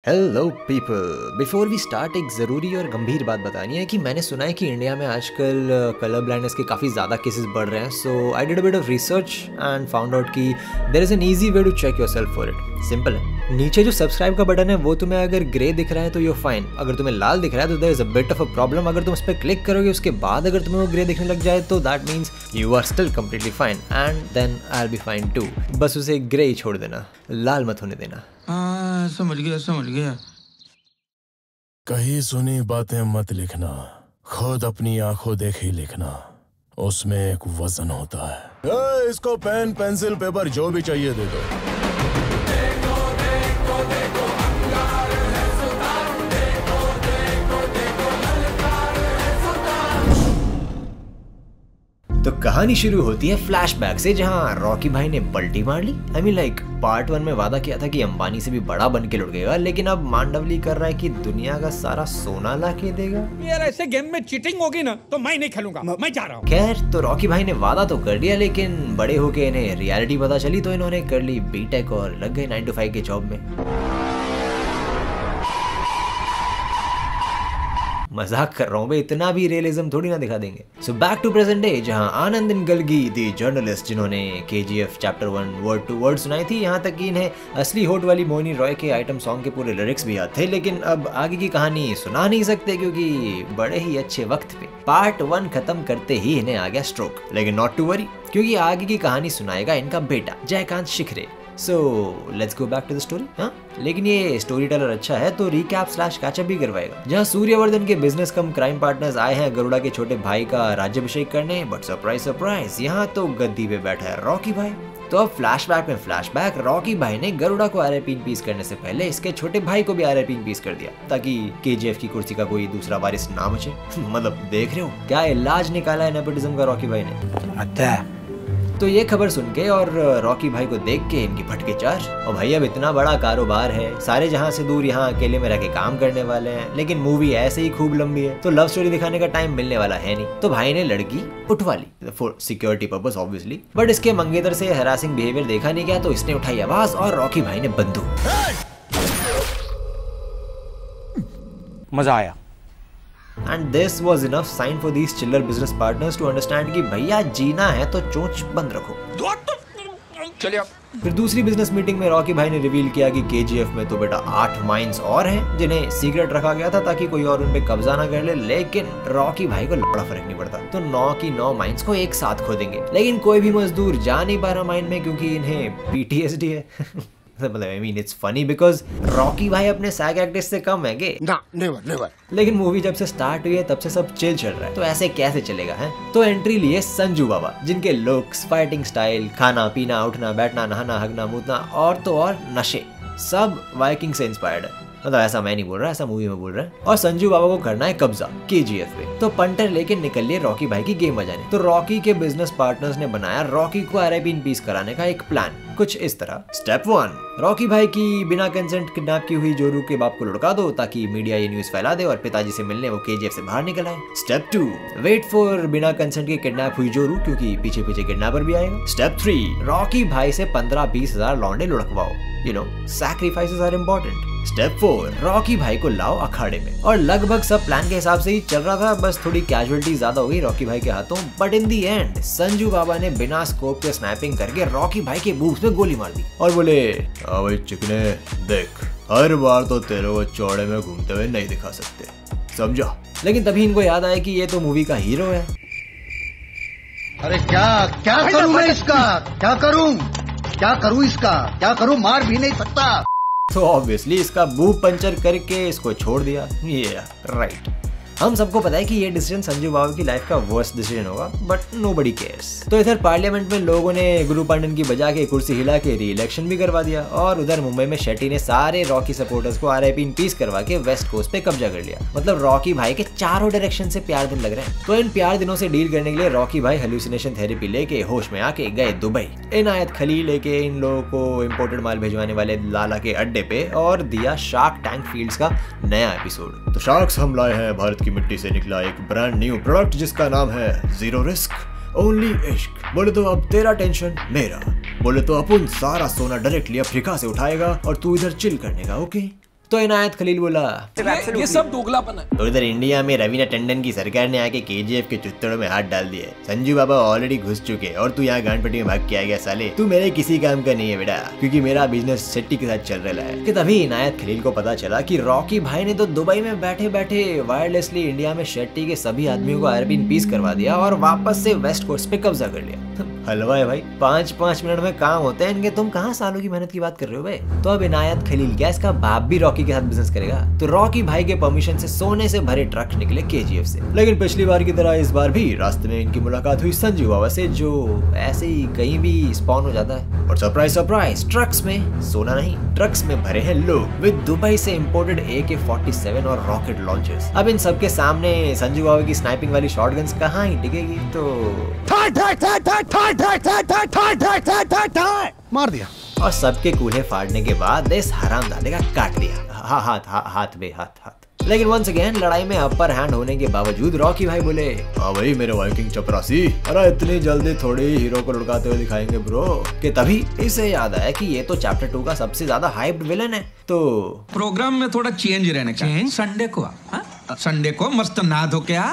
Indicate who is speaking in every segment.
Speaker 1: Hello people, before we start एक ज़रूरी और गंभीर बात बतानी है कि मैंने सुना है कि इंडिया में आजकल कलर ब्लाइंडनेस के काफ़ी ज़्यादा केसेस बढ़ रहे हैं। So I did a bit of research and found out कि there is an easy way to check yourself for it. Simple है, नीचे जो सब्सक्राइब का बटन है वो तुम्हें अगर ग्रे दिख रहा है तो यूर फाइन, अगर तुम्हें लाल दिख रहा है तो there is a bit of a problem. अगर तुम उस पर क्लिक करोगे उसके बाद अगर तुम्हें वो ग्रे दिखने लग जाए तो that means you are still completely fine and then I will be fine too. बस उसे ग्रे ही छोड़ देना, लाल मत होने देना।
Speaker 2: समझ गया।
Speaker 3: कहीं सुनी बातें मत लिखना, खुद अपनी आंखों देखी लिखना, उसमें एक वजन होता है। इसको पेन पेंसिल पेपर जो भी चाहिए दे दो।
Speaker 1: तो कहानी शुरू होती है फ्लैशबैक से, जहां रॉकी भाई ने पलटी मार ली। आई मीन लाइक पार्ट 1 में वादा किया था कि अंबानी से भी बड़ा बन के लुढ़केगा, लेकिन अब मांडवली कर रहा है कि दुनिया का सारा सोना ला के देगा।
Speaker 2: यार ऐसे गेम में चीटिंग होगी ना तो मैं नहीं खेलूंगा, मैं जा रहा हूँ।
Speaker 1: खैर, तो रॉकी भाई ने वादा तो कर दिया, लेकिन बड़े होके इन्हें रियलिटी पता चली तो इन्होंने कर ली बीटेक और लग गए 9 to 5 के जॉब में। मजाक कर रहा हूँ भाई, इतना भी रियलिज्म थोड़ी ना दिखा देंगे। So back to present day, जहाँ आनंद निगलगी दी जर्नलिस्ट, जिन्होंने KGF chapter 1 word to word सुनाई थी, यहाँ तक कि इन्हें असली होट वाली मोनी रॉय के आइटम सॉन्ग के पूरे लिरिक्स भी याद थे, लेकिन अब आगे की कहानी सुना नहीं सकते क्योंकि बड़े ही अच्छे वक्त पे पार्ट 1 खत्म करते ही इन्हें आ गया स्ट्रोक। लेकिन नॉट टू वरी, क्योंकि आगे की कहानी सुनाएगा इनका बेटा Jaykant Shikhare. So let's go back to the story. हाँ, लेकिन ये स्टोरी टेलर अच्छा है तो रिकैप स्लैश कैचअप भी करवाएगा। जहाँ सूर्यवर्धन के बिजनेस कम क्राइम पार्टनर्स आए हैं गरुड़ा के छोटे भाई का राज्याभिषेक करने, बट सरप्राइज सरप्राइज, यहाँ तो गद्दी पे बैठा है रॉकी भाई। तो अब फ्लैशबैक में फ्लैशबैक, रॉकी भाई ने गरुड़ा को RIP इन पीस करने से पहले इसके छोटे भाई को भी RIP इन पीस कर दिया, ताकि KGF की कुर्सी का कोई दूसरा वारिस ना बचे। मतलब देख रहे हो क्या इलाज निकाला है नेपोटिज्म का रॉकी भाई ने। अच्छा, तो ये खबर सुन के और रॉकी भाई को देख के इनकी फटके चार्ज। और भाई अब इतना बड़ा कारोबार है, सारे जहां से दूर यहाँ अकेले में रह के काम करने वाले हैं, लेकिन मूवी ऐसे ही खूब लंबी है तो लव स्टोरी दिखाने का टाइम मिलने वाला है नहीं। तो भाई ने लड़की उठवा ली for security purpose obviously, but इसके मंगेतर से हैरासिंग बिहेवियर देखा नहीं गया तो इसने उठाई आवाज और रॉकी भाई ने बंदूक।
Speaker 2: मजा आया।
Speaker 1: And this was enough sign for these chiller business partners to understand कि भैया जीना है तो चोंच बंद रखो।
Speaker 2: चलिए
Speaker 1: फिर दूसरी बिजनेस मीटिंग में रॉकी भाई ने रिवील किया कि KGF में तो बेटा 8 माइंस और हैं जिन्हें सीक्रेट रखा गया था ताकि कोई और उन पे कब्जा ना कर ले, लेकिन रॉकी भाई को बड़ा फर्क नहीं पड़ता, तो 9 की 9 माइंस को एक साथ खोदेंगे। लेकिन कोई भी मजदूर जा नहीं पा रहा माइन में क्योंकि इन्हें PTSD है। मतलब I mean it's funny because Rocky भाई अपने सैग एक्ट्रेस से कम है गे ना, नेवर। लेकिन मूवी जब से स्टार्ट हुई है तब से सब चिल चल रहा है, तो ऐसे कैसे चलेगा है। तो एंट्री लिए संजू बाबा, जिनके लुक्स, फाइटिंग स्टाइल, खाना पीना, उठना बैठना, नहाना हगना मूतना और तो और नशे सब वाइकिंग से इंस्पायर्ड है। मतलब ऐसा मैं नहीं बोल रहा, ऐसा मूवी में बोल रहा है। और संजू बाबा को करना है कब्जा KGF पे, तो पंटर लेके निकल लिए रॉकी भाई की गेम बजाने। तो रॉकी के बिजनेस पार्टनर्स ने बनाया रॉकी को RIP इन पीस कराने का एक प्लान, कुछ इस तरह। स्टेप 1, रॉकी भाई की बिना कंसेंट किडनैप की हुई जोरू के बाप को लुढ़का दो ताकि मीडिया ये न्यूज फैला दे और पिताजी से मिलने वो KGF से बाहर निकल आए। स्टेप 2, वेट फॉर बिना कंसेंट के किडनैप हुई जोरू, क्योंकि पीछे पीछे किडनैपर भी आएगा। स्टेप 3, रॉकी भाई से 15-20 हजार लौंडे लुढ़कवाओ, you know sacrifices are important. Step 4, Rocky भाई को लाओ अखाड़े में। और लगभग सब प्लान के हिसाब से ही चल रहा था, बस थोड़ी कैजुअलिटी ज्यादा हो गई रॉकी भाई के हाथों, but in the end Sanju Baba ने बिना स्कोप के स्नैपिंग करके रॉकी भाई के बूथ में गोली मार दी और बोले, भाई चिकने देख, हर बार तो तेरे को चौड़े में घूमते हुए नहीं दिखा सकते, समझा। लेकिन तभी इनको याद आया कि ये तो मूवी का हीरो है।
Speaker 4: अरे क्या करूं मैं इसका, क्या करूं इसका, क्या करूं, मार भी नहीं सकता।
Speaker 1: तो ऑब्वियसली इसका बूब पंचर करके इसको छोड़ दिया। ये राइट, हम सबको पता है कि ये डिसीजन संजू बाबा की लाइफ का वर्स्ट डिसीजन होगा, बट नोबडी केयर्स। तो इधर पार्लियामेंट में लोगों ने गुरु पांडन की बजा के कुर्सी हिला के री-इलेक्शन भी करवा दिया, और उधर मुंबई में शेट्टी ने सारे रॉकी सपोर्टर्स को RIP इन पीस करवा के वेस्ट कोस्ट पे कब्जा कर लिया। मतलब रॉकी भाई के चारों डायरेक्शन से प्यार दिन लग रहे हैं। तो इन प्यार दिनों से डील करने के लिए रॉकी भाई हेलुसिनेशन थेरेपी लेके होश में आके गए दुबई। इनायत खलील लेके इन लोगों को इम्पोर्टेड माल भिजवाने वाले लाला के अड्डे पे और दिया शार्क टैंक फील्ड्स का नया एपिसोड। तो शार्क्स हम लाए हैं भारत की मिट्टी से निकला एक ब्रांड न्यू प्रोडक्ट जिसका नाम है जीरो रिस्क ओनली इश्क। बोले तो अब तेरा टेंशन मेरा, बोले तो अपन सारा सोना डायरेक्टली अफ्रीका से उठाएगा और तू इधर चिल करने का, ओके। तो इनायत खलील बोला
Speaker 2: ये सब दोगलापन है।
Speaker 1: तो इधर इंडिया में रवीना टंडन की सरकार ने आके केजीएफ के चुत्तड़ों में हाथ डाल दिए। संजू बाबा ऑलरेडी घुस चुके और तू यहाँ गांड पट्टी में भाग के आ गया। साले तू मेरे किसी काम का नहीं है बेटा, क्योंकि मेरा बिजनेस शेट्टी के साथ चल रहा है। कि तभी इनायत खलील को पता चला कि रॉकी भाई ने तो दुबई में बैठे बैठे वायरलेसली इंडिया में शेट्टी के सभी आदमियों को आरबी इन पीस करवा दिया और वापस से वेस्ट कोस्ट पे कब्जा कर लिया। हलवा है भाई, 5-5 मिनट में काम होते हैं इनके। तुम कहाँ सालों की मेहनत की बात कर रहे हो भाई। तो अब इनायत खलील क्या इसका बाप भी रॉकी के साथ बिजनेस करेगा? तो रॉकी भाई के परमिशन से सोने से भरे ट्रक निकले केजीएफ से। लेकिन पिछली बार की तरह इस बार भी रास्ते में इनकी मुलाकात हुई संजू बाबा से, जो ऐसे ही कहीं भी स्पॉन हो जाता है। और सरप्राइज सरप्राइज, ट्रक्स में सोना नहीं, ट्रक्स में भरे हैं लोग विद दुबई से इम्पोर्टेड AK-47 और रॉकेट लॉन्चर्स। अब इन सबके सामने संजू बाबा की स्नाइपिंग वाली शॉटगन्स कहाँ ही टिकेगी। तो
Speaker 4: मार दिया
Speaker 1: और सबके कूल्हे फाड़ने के बाद इस हरामजादे का काट दिया हाथ। लेकिन वंस अगेन लड़ाई में अपर हैंड होने के बावजूद रॉकी भाई बोले, हाँ भाई मेरे वाइकिंग चपरासी, अरे इतनी जल्दी थोड़ी हीरो को लुढ़काते हुए दिखाएंगे ब्रो। कि तभी इसे याद आया कि ये तो चैप्टर 2 का सबसे ज्यादा हाइप्ड विलन है। तो
Speaker 2: प्रोग्राम में थोड़ा चेंज रहने का। संडे को मस्त नहा धो के आ।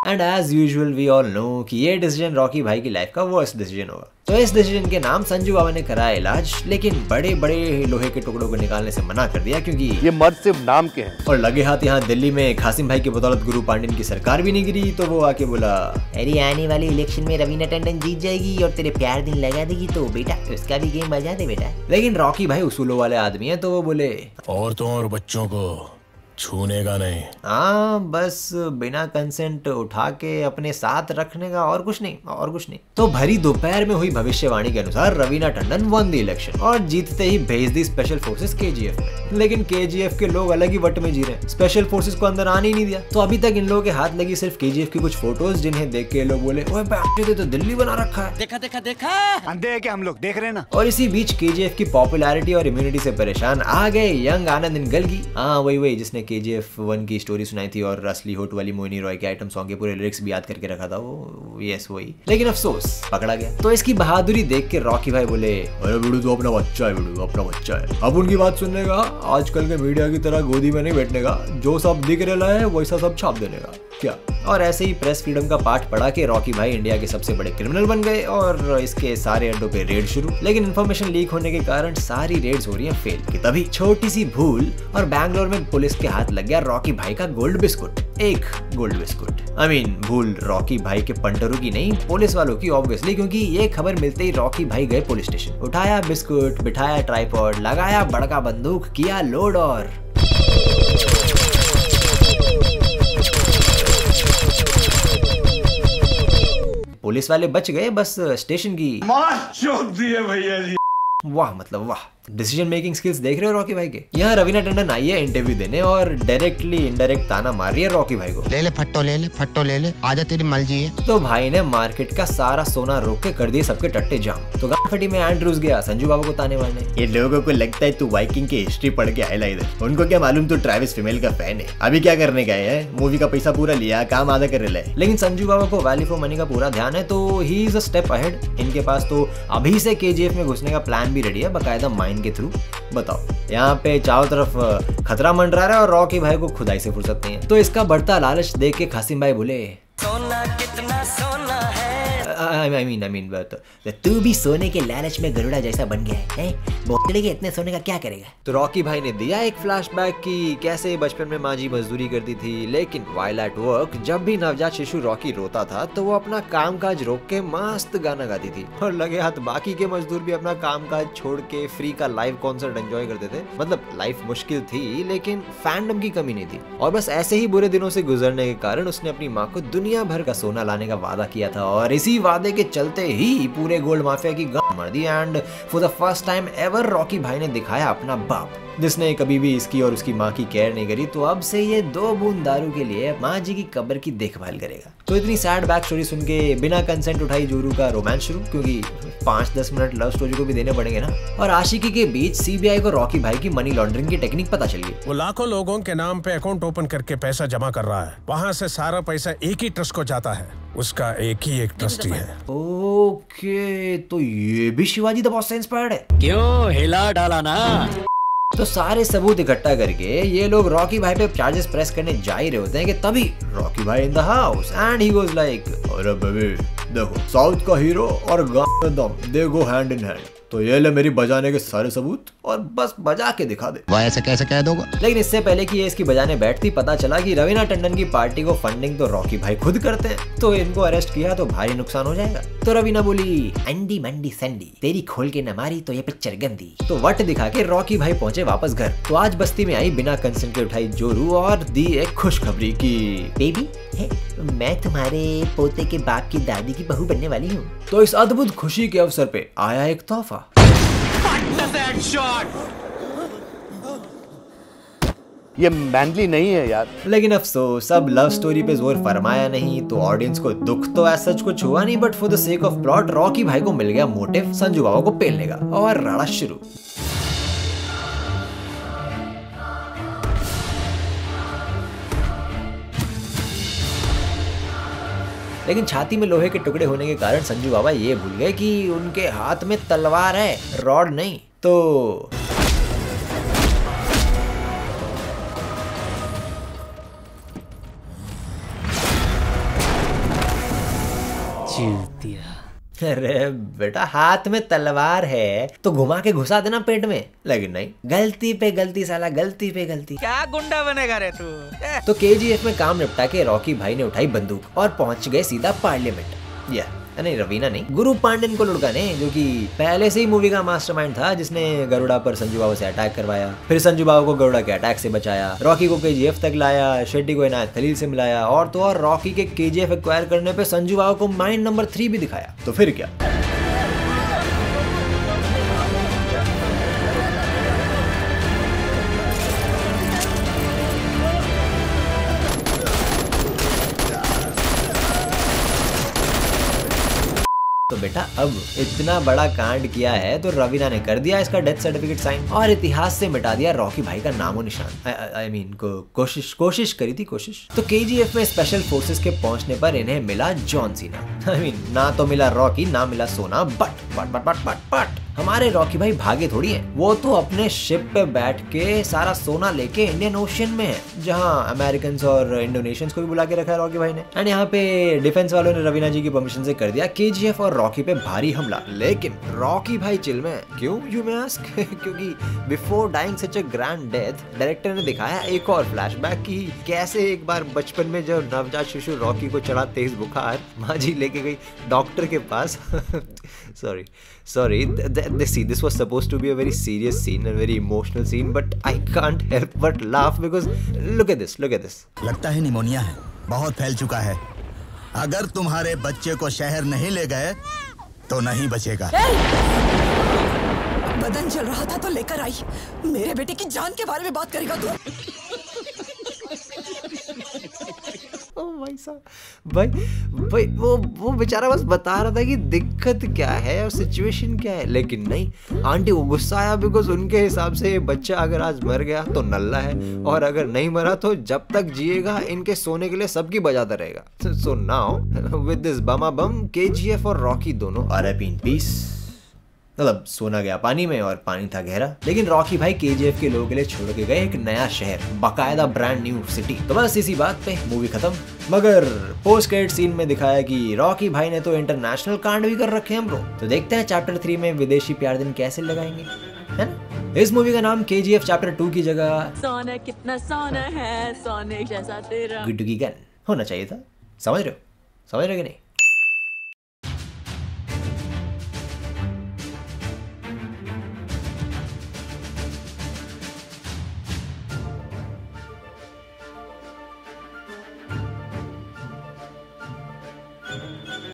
Speaker 1: And as usual we all know कि ये डिसीजन रॉकी भाई की लाइफ का वर्स्ट डिसीजन होगा। तो इस डिसीजन के नाम संजू बाबा ने कराया इलाज, लेकिन बड़े बड़े लोहे के टुकड़ों को निकालने से मना कर दिया, क्योंकि
Speaker 5: ये मर्द सिर्फ नाम के हैं।
Speaker 1: और लगे हाथ यहाँ दिल्ली में खासिम भाई की बदौलत गुरु पांड्यन की सरकार भी नहीं गिरी। तो वो आके बोला, अरे आने वाले इलेक्शन में रवीना टंडन जीत जाएगी और तेरे प्यार दिन लगा देगी, तो बेटा उसका भी गेम बजा दे बेटा। लेकिन रॉकी भाई उसूलों वाले आदमी है, तो वो बोले
Speaker 3: औरतों और बच्चों को छूने का नहीं।
Speaker 1: हाँ, बस बिना कंसेंट उठा के अपने साथ रखने का, और कुछ नहीं। तो भरी दोपहर में हुई भविष्यवाणी के अनुसार Raveena Tandon one the election और जीतते ही भेज दी स्पेशल फोर्सेस केजीएफ में। लेकिन केजीएफ के लोग अलग ही वट में जी रहे हैं, स्पेशल फोर्सेस को अंदर आने ही नहीं दिया। तो अभी तक इन लोगों के हाथ लगी सिर्फ केजीएफ की कुछ फोटोज, जिन्हें देख के लोग बोले, ओए बाप रे, तो दिल्ली बना रखा है।
Speaker 5: देखा अंधे है क्या हम लोग, देख रहे हैं ना।
Speaker 1: और इसी बीच केजीएफ की पॉपुलैरिटी और इम्यूनिटी से परेशान आ गए यंग आनंद इनगलगी। हाँ वही जिसने KGF 1 की स्टोरी सुनाई थी और असली होट वाली मोहिनी रॉय के आइटम सॉन्ग के पूरे लिरिक्स भी याद करके रखा था वो। यस वही। लेकिन अफसोस पकड़ा गया। तो इसकी बहादुरी देख के रॉकी भाई बोले, अरे बिडू तो अपना बच्चा है। अब उनकी बात सुनने का, आजकल के मीडिया की तरह गोदी में नहीं बैठने का, जो सब दिख रहा है वैसा सब छाप देने का क्या। और ऐसे ही प्रेस फ्रीडम का पाठ पढ़ा के रॉकी भाई इंडिया के सबसे बड़े क्रिमिनल बन गए और इसके सारे अड्डों पे रेड शुरू। लेकिन इन्फॉर्मेशन लीक होने के कारण सारी रेड्स हो रही हैं फेल। कि तभी छोटी सी भूल और बैंगलोर में पुलिस के हाथ लग गया रॉकी भाई का गोल्ड बिस्कुट। एक गोल्ड बिस्कुट। भूल रॉकी भाई के पंटरों की नहीं, पुलिस वालों की ऑब्वियसली, क्योंकि ये खबर मिलते ही रॉकी भाई गए पुलिस स्टेशन। उठाया बिस्कुट, बिठाया ट्राइपॉड, लगाया बड़का बंदूक, किया लोड और पुलिस वाले बच गए, बस स्टेशन की
Speaker 2: मार चोट दिए भैया जी।
Speaker 1: वाह, मतलब वाह। डिसीजन मेकिंग स्किल्स देख रहे हो रॉकी भाई के। यहाँ रवीना टंडन आई है इंटरव्यू देने और डायरेक्टली इनडायरेक्ट ताना मार रही है रॉकी भाई को।
Speaker 6: ले ले फट्टो ले ले आजा तेरी मर्जी है।
Speaker 1: तो भाई ने मार्केट का सारा सोना रोक के कर दिए सबके टट्टे जाम। तो गांड-फटी में एंड्रूज गया संजू बाबू को ताने मारने। ये लोगों को लगता है तू वाइकिंग की हिस्ट्री पढ़ के आया इधर, उनको क्या मालूम तू ट्रैविस फीमेल का फैन है। अभी क्या करने गए है, मूवी का पैसा पूरा लिया, काम आधा कर रहे। लेकिन संजू बाबू को वैल्यू फॉर मनी का पूरा ध्यान है, तो he is a step ahead. इनके पास तो अभी से KGF में घुसने का प्लान भी रेडी है, बकायदा माइन के थ्रू। बताओ, यहाँ पे चारों तरफ खतरा मंडरा रहा है और रॉकी भाई को खुदाई से फुर्सत नहीं है। तो इसका बढ़ता लालच देख के खासिम भाई बोले, सोना कितना सोना है। I mean, तू भी सोने के लालच में गरुड़ा जैसा बन गया है? बोतले के इतने सोने का क्या करेगा? तो रॉकी भाई ने दिया एक फ्लैशबैक की कैसे बचपन में माँ जी मजदूरी करती थी, लेकिन व्हाइल एट वर्क जब भी नवजात शिशु रॉकी रोता था तो वो अपना कामकाज रोक के मस्त गाना गाती थी। और लगे हाथ बाकी के मजदूर भी अपना कामकाज छोड़ के फ्री का लाइव कॉन्सर्ट एंजॉय करते थे। मतलब लाइफ मुश्किल थी लेकिन फैंडम की कमी नहीं थी। और बस ऐसे ही बुरे दिनों से गुजरने के कारण उसने अपनी माँ को दुनिया भर का सोना लाने का वादा किया था और इसी वादे के चलते ही पूरे गोल्ड माफिया की गांड मार दी। And for the first time ever Rocky भाई ने दिखाया अपना बाप, जिसने कभी भी इसकी और उसकी माँ की केयर नहीं करी। तो अब से ये 2 बूंद दारू के लिए माँ जी की कब्र की देखभाल करेगा। तो इतनी सैड बैक स्टोरी सुन के बिना कंसेंट उठाई जोरू का रोमांस शुरू, क्योंकि 5-10 मिनट लव स्टोरी को भी देने पड़ेंगे ना। और आशिकी के बीच सीबीआई को रॉकी भाई की मनी लॉन्ड्रिंग की टेक्निक पता चल गई।
Speaker 3: वो लाखों लोगों के नाम पे अकाउंट ओपन करके पैसा जमा कर रहा है, वहाँ से सारा पैसा एक ही ट्रस्ट को जाता है, उसका एक ही ट्रस्टी है।
Speaker 1: ओके, तो ये भी शिवाजी द बॉस से इंस्पायर्ड है।
Speaker 6: क्यों हिला डाला ना।
Speaker 1: तो सारे सबूत इकट्ठा करके ये लोग रॉकी भाई पे चार्जेस प्रेस करने जा ही रहे होते हैं कि तभी रॉकी भाई in the house and he goes like, अरे बेबी देखो, साउथ का हीरो और गांव में दम, दे गो हैंड इन हैंड, तो ये ले मेरी बजाने के सारे सबूत और बस बजा के दिखा दे।
Speaker 6: वह ऐसे कैसे कह दोगा?
Speaker 1: लेकिन इससे पहले कि ये इसकी बजाने बैठती, पता चला कि रवीना टंडन की पार्टी को फंडिंग तो रॉकी भाई खुद करते हैं, तो इनको अरेस्ट किया तो भारी नुकसान हो जाएगा। तो रवीना बोली, अंडी मंडी संडी, तेरी खोल के न मारी तो ये पिक्चर गंदी। तो वट दिखा के रॉकी भाई पहुंचे वापस घर। तो आज बस्ती में आई बिना कंसेंट के उठाई जोरू और दी एक खुशखबरी की, बेबी मैं तुम्हारे पोते के बाप की दादी की बहू बनने वाली हूँ। तो इस अद्भुत खुशी के अवसर पे आया एक तोहफा।
Speaker 5: ये मैनली नहीं है यार।
Speaker 1: लेकिन अफसोस अब लव स्टोरी पे जोर फरमाया नहीं, तो ऑडियंस को दुख तो ऐसा सच कुछ हुआ नहीं, but for the sake of plot Rocky भाई को मिल गया मोटिव संजू बाबा को पेलने का और राड़ा शुरू। लेकिन छाती में लोहे के टुकड़े होने के कारण संजू बाबा ये भूल गए कि उनके हाथ में तलवार है, रॉड नहीं। तो अरे बेटा हाथ में तलवार है तो घुमा के घुसा देना पेट में, लेकिन नहीं, गलती पे गलती साला, गलती पे गलती।
Speaker 2: क्या गुंडा बनेगा रे तू?
Speaker 1: तो केजीएफ में काम निपटा के रॉकी भाई ने उठाई बंदूक और पहुंच गए सीधा पार्लियामेंट। या नहीं, रवीना नहीं, गुरु पांडेन को लुढ़काने, जो कि पहले से ही मूवी का मास्टरमाइंड था, जिसने गरुड़ा पर संजू बाबू से अटैक करवाया, फिर संजू बाबू को गरुड़ा के अटैक से बचाया, रॉकी को केजीएफ तक लाया, शेट्टी को इनायत खलील से मिलाया, और तो और रॉकी के केजीएफ एक्वायर करने पे संजू बाबू को माइंड नंबर 3 भी दिखाया। तो फिर क्या, तो बेटा अब इतना बड़ा कांड किया है तो रवीना ने कर दिया इसका डेथ सर्टिफिकेट साइन और इतिहास से मिटा दिया रॉकी भाई का नामो निशान। आई मीन कोशिश करी थी कोशिश। तो केजीएफ में स्पेशल फोर्सेस के पहुंचने पर इन्हें मिला जॉन सीना। आई मीन ना तो मिला रॉकी, ना मिला सोना, बट हमारे रॉकी भाई भागे थोड़ी है, वो तो अपने शिप पे बैठ के सारा सोना लेके इंडियन ओशन में है, जहाँ अमेरिकन और इंडोनेशियंस को भी बुला के रखा है रॉकी भाई ने। एंड यहाँ पे डिफेंस वालों ने रवीना जी की परमिशन से कर दिया केजीएफ और रॉकी पे भारी हमला। लेकिन रॉकी भाई चिल में क्यों, यू मे आस्क? क्योंकि before dying such a grand death, director ने दिखाया एक और फ्लैशबैक की कैसे एक बार बचपन में जब नवजात शिशु रॉकी को चढ़ा तेज बुखार, माँ जी लेके गई डॉक्टर के पास। sorry, this was supposed to be a very serious scene, a very emotional scene, but I can't help but laugh because look at this.
Speaker 7: लगता है निमोनिया है, बहुत फैल चुका है। अगर तुम्हारे बच्चे को शहर नहीं ले गए तो नहीं बचेगा।
Speaker 8: बदन जल रहा था तो लेकर आई। मेरे बेटे की जान के बारे में बात करेगा तू? भाई साहब, भाई वो बेचारा बस बता रहा था कि दिक्कत क्या है और सिचुएशन क्या है, लेकिन नहीं, आंटी को गुस्सा आया बिकॉज उनके हिसाब से बच्चा अगर आज मर गया तो नल्ला है, और अगर नहीं मरा तो जब तक जिएगा इनके सोने के लिए सबकी बजाता रहेगा। सो नाउ विद दिस बमा बम केजीएफ और रॉकी दोनों आर इन पीस। मतलब सोना गया पानी में और पानी था गहरा। लेकिन रॉकी भाई केजीएफ के लोगों के लिए छोड़ के गए एक नया शहर, बाकायदा ब्रांड न्यू सिटी। तो बस इसी बात पे मूवी खत्म। मगर पोस्ट क्रेडिट सीन में दिखाया कि रॉकी भाई ने तो इंटरनेशनल कांड भी कर रखे हैं ब्रो। तो देखते हैं चैप्टर 3 में विदेशी प्यार दिन कैसे लगाएंगे, है ना। इस मूवी का नाम केजीएफ चैप्टर 2 की जगह
Speaker 9: सोना कितना सोना है, सोने जैसा तेरा
Speaker 1: गुड्डू की गन होना चाहिए था। समझ रहे हो कि नहीं?